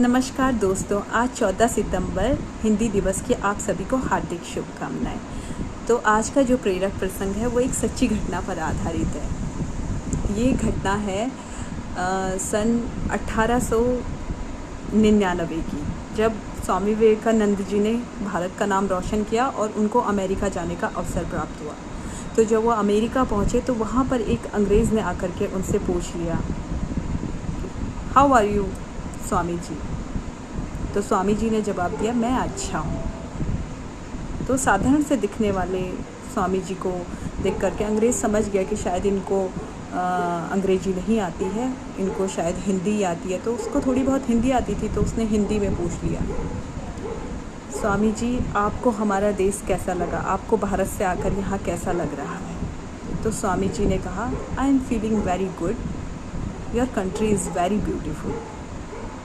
नमस्कार दोस्तों, आज 14 सितंबर हिंदी दिवस की आप सभी को हार्दिक शुभकामनाएं। तो आज का जो प्रेरक प्रसंग है वो एक सच्ची घटना पर आधारित है। ये घटना है सन 1899 की, जब स्वामी विवेकानंद जी ने भारत का नाम रोशन किया और उनको अमेरिका जाने का अवसर प्राप्त हुआ। तो जब वो अमेरिका पहुँचे तो वहाँ पर एक अंग्रेज़ ने आकर के उनसे पूछ लिया, how are you Swami ji. तो स्वामी जी ने जवाब दिया, मैं अच्छा हूँ। तो साधारण से दिखने वाले स्वामी जी को देख करके अंग्रेज़ समझ गया कि शायद इनको अंग्रेजी नहीं आती है, इनको शायद हिंदी आती है। तो उसको थोड़ी बहुत हिंदी आती थी, तो उसने हिंदी में पूछ लिया, स्वामी जी आपको हमारा देश कैसा लगा, आपको भारत से आकर यहाँ कैसा लग रहा है। तो स्वामी जी ने कहा, I am feeling very good, your country is very beautiful.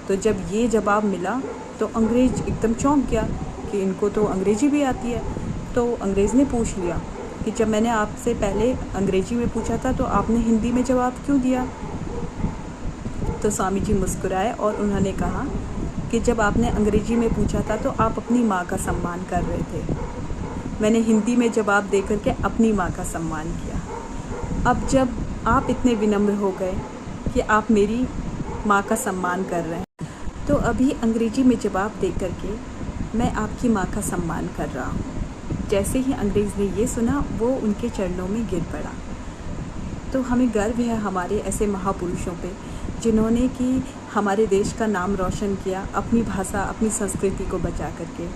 तो जब ये जवाब मिला तो अंग्रेज़ एकदम चौंक गया कि इनको तो अंग्रेज़ी भी आती है। तो अंग्रेज़ ने पूछ लिया कि जब मैंने आपसे पहले अंग्रेज़ी में पूछा था तो आपने हिंदी में जवाब क्यों दिया। तो स्वामी जी मुस्कुराए और उन्होंने कहा कि जब आपने अंग्रेज़ी में पूछा था तो आप अपनी माँ का सम्मान कर रहे थे, मैंने हिंदी में जवाब दे करके अपनी माँ का सम्मान किया। अब जब आप इतने विनम्र हो गए कि आप मेरी माँ का सम्मान कर रहे हैं, तो अभी अंग्रेजी में जवाब दे करके मैं आपकी माँ का सम्मान कर रहा हूँ। जैसे ही अंग्रेज़ ने ये सुना वो उनके चरणों में गिर पड़ा। तो हमें गर्व है हमारे ऐसे महापुरुषों पे, जिन्होंने कि हमारे देश का नाम रोशन किया, अपनी भाषा अपनी संस्कृति को बचा करके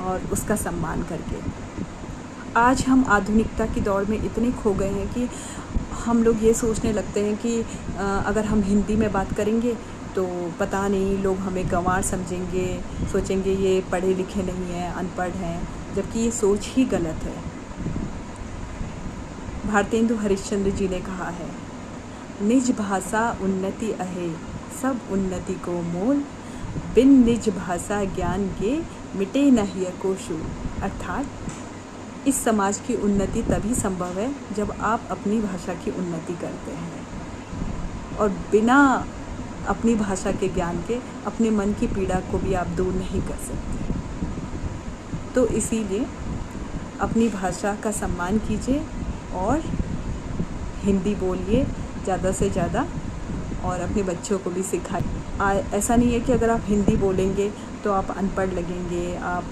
और उसका सम्मान करके। आज हम आधुनिकता की दौड़ में इतने खो गए हैं कि हम लोग ये सोचने लगते हैं कि अगर हम हिंदी में बात करेंगे तो पता नहीं लोग हमें गंवार समझेंगे, सोचेंगे ये पढ़े लिखे नहीं हैं, अनपढ़ हैं, जबकि ये सोच ही गलत है। भारतेंदु हरिश्चंद्र जी ने कहा है, निज भाषा उन्नति अहे, सब उन्नति को मोल, बिन निज भाषा ज्ञान के मिटे न हिय को शूल। अर्थात इस समाज की उन्नति तभी संभव है जब आप अपनी भाषा की उन्नति करते हैं, और बिना अपनी भाषा के ज्ञान के अपने मन की पीड़ा को भी आप दूर नहीं कर सकते। तो इसीलिए अपनी भाषा का सम्मान कीजिए और हिंदी बोलिए ज़्यादा से ज़्यादा, और अपने बच्चों को भी सिखाइए। ऐसा नहीं है कि अगर आप हिंदी बोलेंगे तो आप अनपढ़ लगेंगे, आप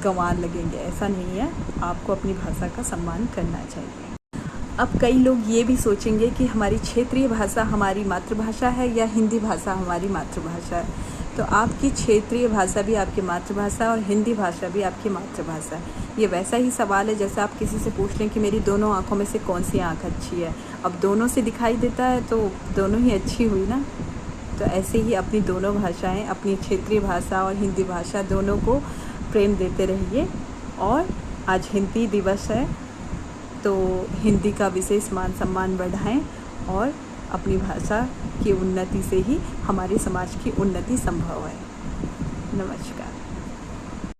गंवार लगेंगे, ऐसा नहीं है। आपको अपनी भाषा का सम्मान करना चाहिए। अब कई लोग ये भी सोचेंगे कि हमारी क्षेत्रीय भाषा हमारी मातृभाषा है या हिंदी भाषा हमारी मातृभाषा है। तो आपकी क्षेत्रीय भाषा भी आपकी मातृभाषा और हिंदी भाषा भी आपकी मातृभाषा है। ये वैसा ही सवाल है जैसे आप किसी से पूछ लें कि मेरी दोनों आँखों में से कौन सी आँख अच्छी है। अब दोनों से दिखाई देता है तो दोनों ही अच्छी हुई ना। तो ऐसे ही अपनी दोनों भाषाएँ, अपनी क्षेत्रीय भाषा और हिंदी भाषा दोनों को प्रेम देते रहिए। और आज हिंदी दिवस है तो हिंदी का विशेष मान सम्मान बढ़ाएं, और अपनी भाषा की उन्नति से ही हमारे समाज की उन्नति संभव है। नमस्कार।